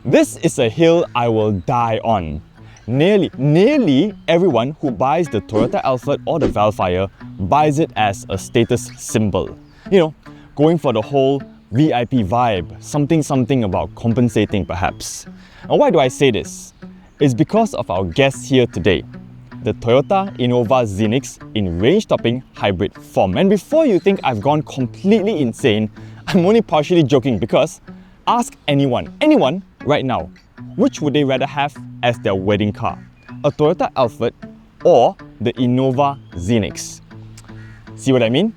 This is a hill I will die on. Nearly everyone who buys the Toyota Alphard or the Vellfire buys it as a status symbol. You know, going for the whole VIP vibe, something about compensating perhaps. And why do I say this? It's because of our guest here today, the Toyota Innova Zenix in range-topping hybrid form. And before you think I've gone completely insane, I'm only partially joking because ask anyone right now, which would they rather have as their wedding car? A Toyota Alphard or the Innova Zenix? See what I mean?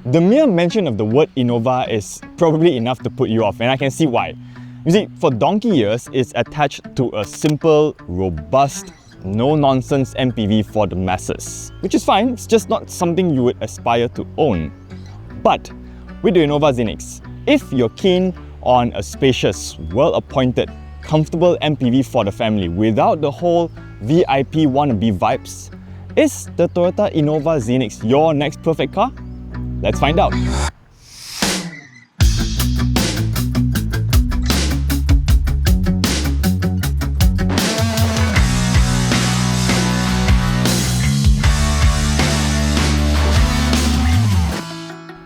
The mere mention of the word Innova is probably enough to put you off, and I can see why. You see, for donkey years, it's attached to a simple, robust, no-nonsense MPV for the masses. Which is fine, it's just not something you would aspire to own. But with the Innova Zenix, if you're keen on a spacious, well-appointed, comfortable MPV for the family without the whole VIP wannabe vibes, is the Toyota Innova Zenix your next perfect car? Let's find out.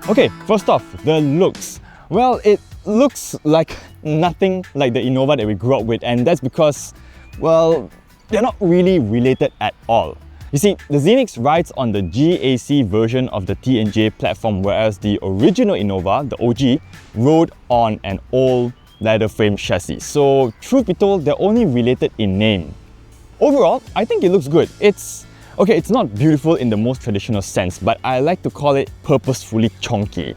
Okay, first off, the looks. Well, it looks like nothing like the Innova that we grew up with, and that's because, well, they're not really related at all. You see, the Zenix rides on the GAC version of the TNGA platform, whereas the original Innova, the OG, rode on an old leather frame chassis. So, truth be told, they're only related in name. Overall, I think it looks good. It's not beautiful in the most traditional sense, but I like to call it purposefully chonky.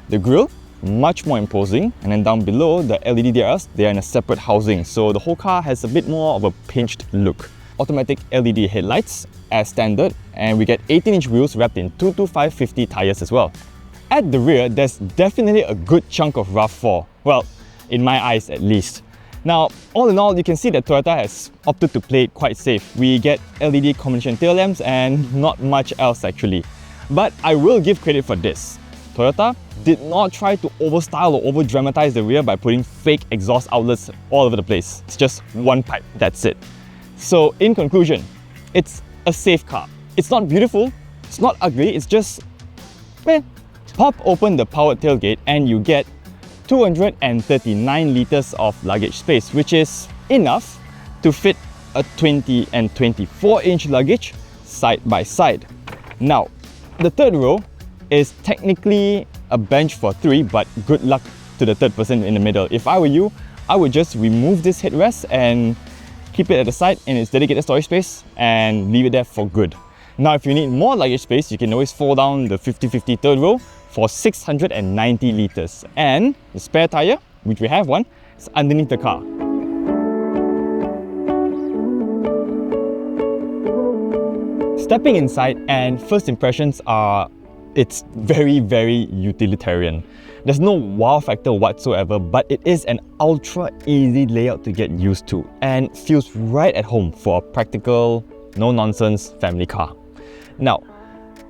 The grille, much more imposing, and then down below, the LED DRLs, they are in a separate housing, so the whole car has a bit more of a pinched look. Automatic LED headlights as standard, and we get 18-inch wheels wrapped in 225/50 tyres as well. At the rear, there's definitely a good chunk of RAV4, well, in my eyes at least. Now, all in all, you can see that Toyota has opted to play it quite safe. We get LED combination tail lamps and not much else actually. But I will give credit for this. Toyota did not try to overstyle or over-dramatize the rear by putting fake exhaust outlets all over the place. It's just one pipe, that's it. So in conclusion, it's a safe car. It's not beautiful, it's not ugly, it's just meh. Pop open the powered tailgate and you get 239 litres of luggage space, which is enough to fit a 20 and 24-inch luggage side by side. Now, the third row is technically a bench for 3, but good luck to the third person in the middle. If I were you, I would just remove this headrest and keep it at the side in its dedicated storage space and leave it there for good. Now, if you need more luggage space, you can always fold down the 50/50 third row for 690 litres. And the spare tyre, which we have one, is underneath the car. Stepping inside, and first impressions are, it's very utilitarian. There's no wow factor whatsoever, but it is an ultra easy layout to get used to and feels right at home for a practical, no-nonsense family car. Now,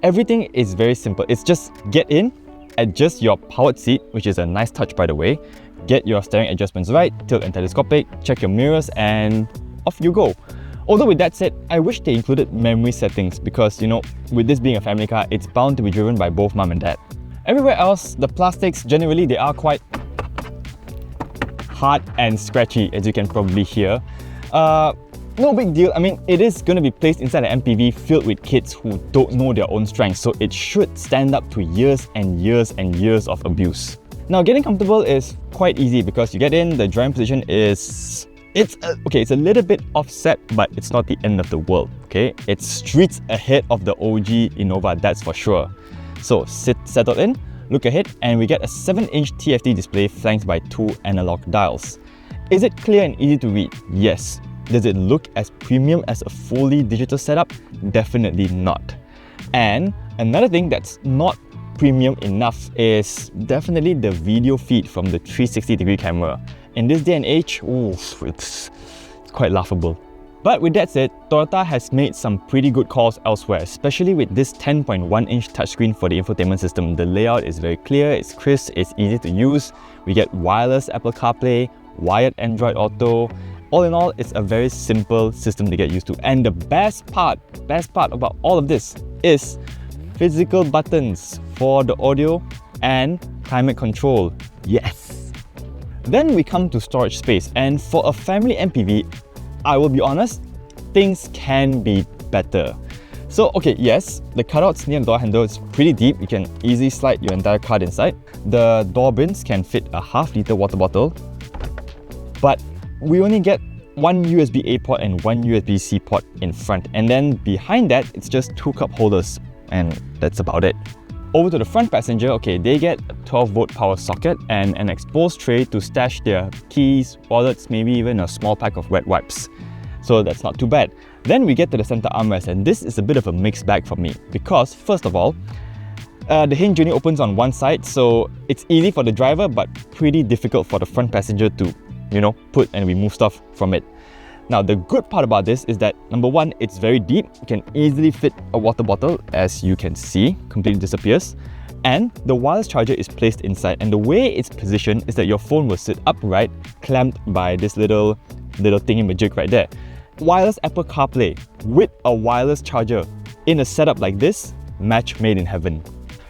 everything is very simple. It's just get in, adjust your powered seat, which is a nice touch by the way, get your steering adjustments right, tilt and telescopic, check your mirrors, and off you go. Although with that said, I wish they included memory settings because, you know, with this being a family car, it's bound to be driven by both mum and dad. Everywhere else, the plastics, generally they are quite hard and scratchy, as you can probably hear. No big deal. I mean, it is going to be placed inside an MPV filled with kids who don't know their own strength, so it should stand up to years and years of abuse. Now, getting comfortable is quite easy because you get in, the driving position is... It's a little bit offset, but it's not the end of the world, okay? It's streets ahead of the OG Innova, that's for sure. So, settle in, look ahead, and we get a 7-inch TFT display flanked by 2 analog dials. Is it clear and easy to read? Yes. Does it look as premium as a fully digital setup? Definitely not. And another thing that's not premium enough is definitely the video feed from the 360-degree camera. In this day and age, it's quite laughable. But with that said, Toyota has made some pretty good calls elsewhere, especially with this 10.1-inch touchscreen for the infotainment system. The layout is very clear, it's crisp, it's easy to use. We get wireless Apple CarPlay, wired Android Auto. All in all, it's a very simple system to get used to. And the best part about all of this is physical buttons for the audio and climate control. Yes! Then we come to storage space, and for a family MPV, I will be honest, things can be better. So okay, yes, the cutouts near the door handle is pretty deep. You can easily slide your entire card inside. The door bins can fit a half-liter water bottle, but we only get one USB-A port and one USB-C port in front, and then behind that it's just two cup holders, and that's about it. Over to the front passenger, okay, they get a 12-volt power socket and an exposed tray to stash their keys, wallets, maybe even a small pack of wet wipes. So that's not too bad. Then we get to the center armrest, and this is a bit of a mixed bag for me because, first of all, the hinge only opens on one side, so it's easy for the driver but pretty difficult for the front passenger to, put and remove stuff from it. Now, the good part about this is that, number one, it's very deep. You can easily fit a water bottle, as you can see, completely disappears. And the wireless charger is placed inside, and the way it's positioned is that your phone will sit upright, clamped by this little thingy-majig right there. Wireless Apple CarPlay with a wireless charger in a setup like this, match made in heaven.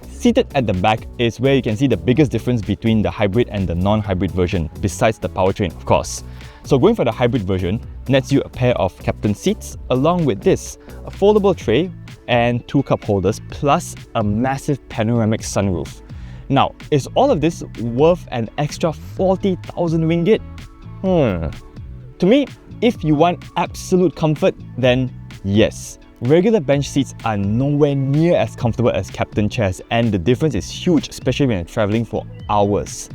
Seated at the back is where you can see the biggest difference between the hybrid and the non-hybrid version, besides the powertrain, of course. So going for the hybrid version nets you a pair of captain seats, along with this, a foldable tray and two cup holders, plus a massive panoramic sunroof. Now, is all of this worth an extra 40,000 ringgit? To me, if you want absolute comfort, then yes. Regular bench seats are nowhere near as comfortable as captain chairs, and the difference is huge, especially when you're traveling for hours.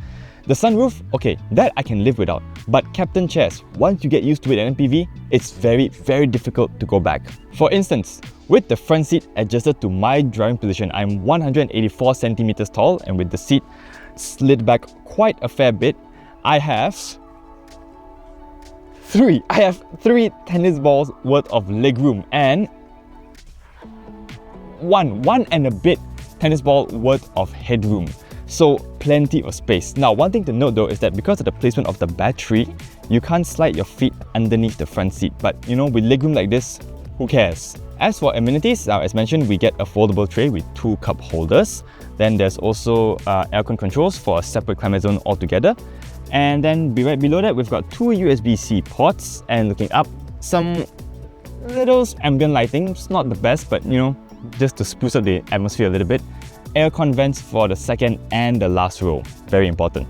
The sunroof, okay, that I can live without, but captain chairs, once you get used to it in MPV, it's very, very difficult to go back. For instance, with the front seat adjusted to my driving position, I'm 184 centimeters tall, and with the seat slid back quite a fair bit, I have three tennis balls worth of legroom and one and a bit tennis ball worth of headroom. So plenty of space. Now, one thing to note though is that because of the placement of the battery, you can't slide your feet underneath the front seat. But with legroom like this, who cares? As for amenities, as mentioned, we get a foldable tray with two cup holders. Then there's also aircon controls for a separate climate zone altogether. And then right below that, we've got two USB-C ports, and looking up, some little ambient lighting. It's not the best, but just to spruce up the atmosphere a little bit. Aircon vents for the second and the last row, very important.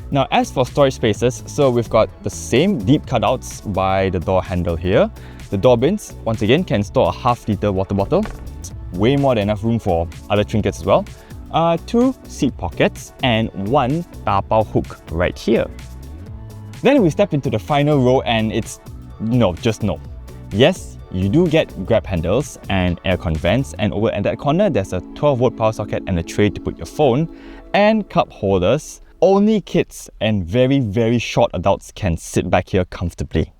Now, as for storage spaces, so we've got the same deep cutouts by the door handle here. The door bins, once again, can store a half-liter water bottle. It's way more than enough room for other trinkets as well. Two seat pockets and one tapao hook right here. Then we step into the final row, and it's just no. Yes, you do get grab handles and aircon vents, and over at that corner there's a 12-volt power socket and a tray to put your phone and cup holders. Only kids and very, very short adults can sit back here comfortably.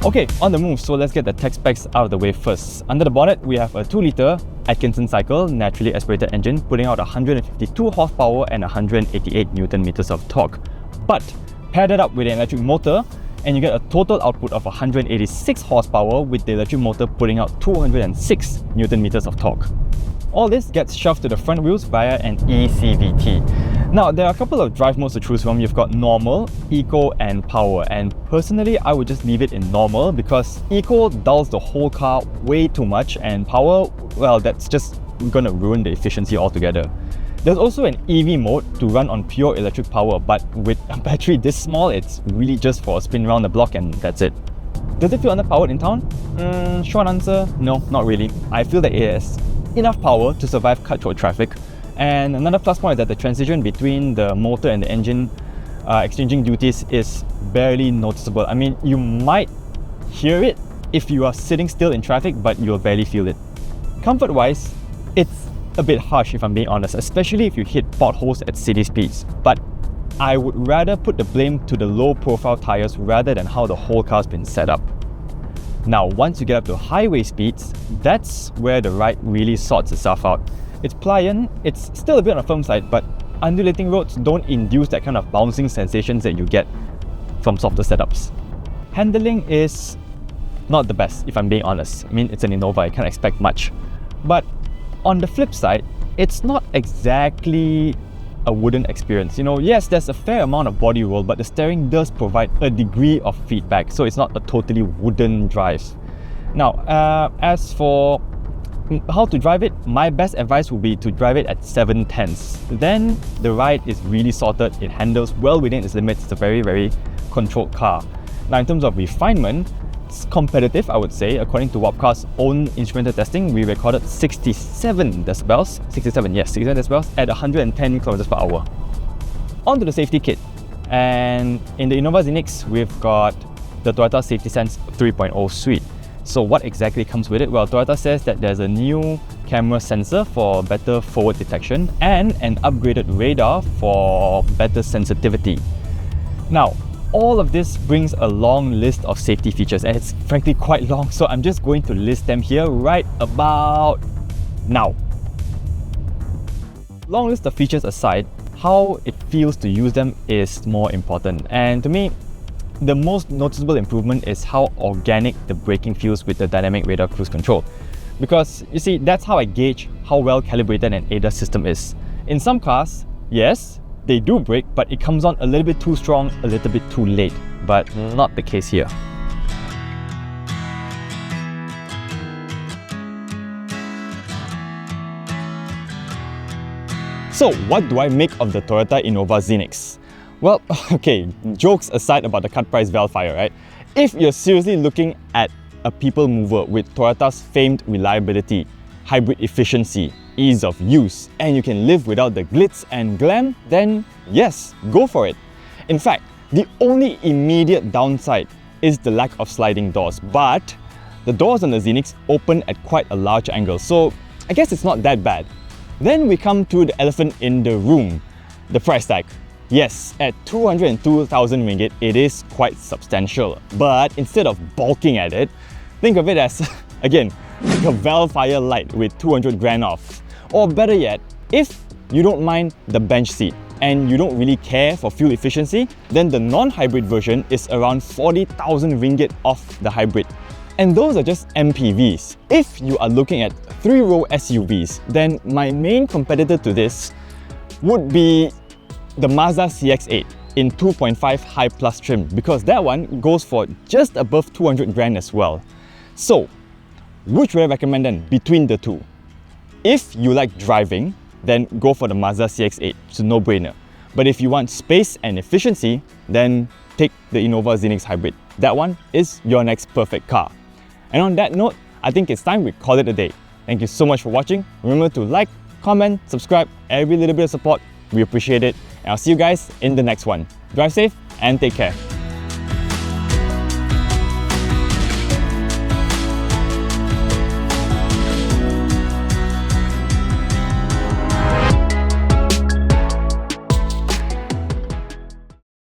Okay, on the move, so let's get the tech specs out of the way first. Under the bonnet, we have a 2-litre Atkinson cycle, naturally aspirated engine, putting out 152 horsepower and 188 Newton meters of torque. But pair that up with an electric motor, and you get a total output of 186 horsepower, with the electric motor putting out 206 Newton meters of torque. All this gets shoved to the front wheels via an eCVT. Now, there are a couple of drive modes to choose from. You've got normal, eco and power, and personally I would just leave it in normal because eco dulls the whole car way too much, and power, well, that's just gonna ruin the efficiency altogether. There's also an EV mode to run on pure electric power, but with a battery this small, it's really just for a spin around the block and that's it. Does it feel underpowered in town? Short answer, no, not really. I feel that it has enough power to survive cutthroat traffic. And another plus point is that the transition between the motor and the engine exchanging duties is barely noticeable. I mean, you might hear it if you are sitting still in traffic, but you'll barely feel it. Comfort-wise, it's a bit harsh if I'm being honest, especially if you hit potholes at city speeds. But I would rather put the blame to the low-profile tyres rather than how the whole car's been set up. Now, once you get up to highway speeds, that's where the ride really sorts itself out. It's pliant, it's still a bit on the firm side, but undulating roads don't induce that kind of bouncing sensations that you get from softer setups. Handling is not the best, if I'm being honest. I mean, it's an Innova, I can't expect much. But on the flip side, it's not exactly a wooden experience. You know, yes, there's a fair amount of body roll, but the steering does provide a degree of feedback, so it's not a totally wooden drive. Now, as for how to drive it, my best advice would be to drive it at 7/10. Then the ride is really sorted, it handles well within its limits, it's a very, very controlled car. Now, in terms of refinement, it's competitive, I would say. According to WapCar's own instrumental testing, we recorded 67 decibels, 67 decibels at 110 km/h. On to the safety kit. And in the Innova Zenix, we've got the Toyota Safety Sense 3.0 suite. So what exactly comes with it? Well, Toyota says that there's a new camera sensor for better forward detection and an upgraded radar for better sensitivity. Now, all of this brings a long list of safety features, and it's frankly quite long, so I'm just going to list them here right about now. Long list of features aside, how it feels to use them is more important. And to me, the most noticeable improvement is how organic the braking feels with the dynamic radar cruise control. Because you see, that's how I gauge how well calibrated an ADAS system is. In some cars, yes, they do brake, but it comes on a little bit too strong, a little bit too late. But not the case here. So what do I make of the Toyota Innova Zenix? Well, okay, jokes aside about the cut price Vellfire, right? If you're seriously looking at a people mover with Toyota's famed reliability, hybrid efficiency, ease of use, and you can live without the glitz and glam, then yes, go for it. In fact, the only immediate downside is the lack of sliding doors, but the doors on the Zenix open at quite a large angle, so I guess it's not that bad. Then we come to the elephant in the room, the price tag. Yes, at 202,000 ringgit, it is quite substantial, but instead of balking at it, think of it as, again, like a Vellfire-lite with 200 grand off. Or better yet, if you don't mind the bench seat and you don't really care for fuel efficiency, then the non-hybrid version is around 40,000 ringgit off the hybrid. And those are just MPVs. If you are looking at 3-row SUVs, then my main competitor to this would be the Mazda CX-8 in 2.5 High Plus trim, because that one goes for just above 200 grand as well. So, which would I recommend then between the two? If you like driving, then go for the Mazda CX-8, it's a no-brainer. But if you want space and efficiency, then take the Innova Zenix Hybrid. That one is your next perfect car. And on that note, I think it's time we call it a day. Thank you so much for watching. Remember to like, comment, subscribe, every little bit of support, we appreciate it. And I'll see you guys in the next one. Drive safe and take care.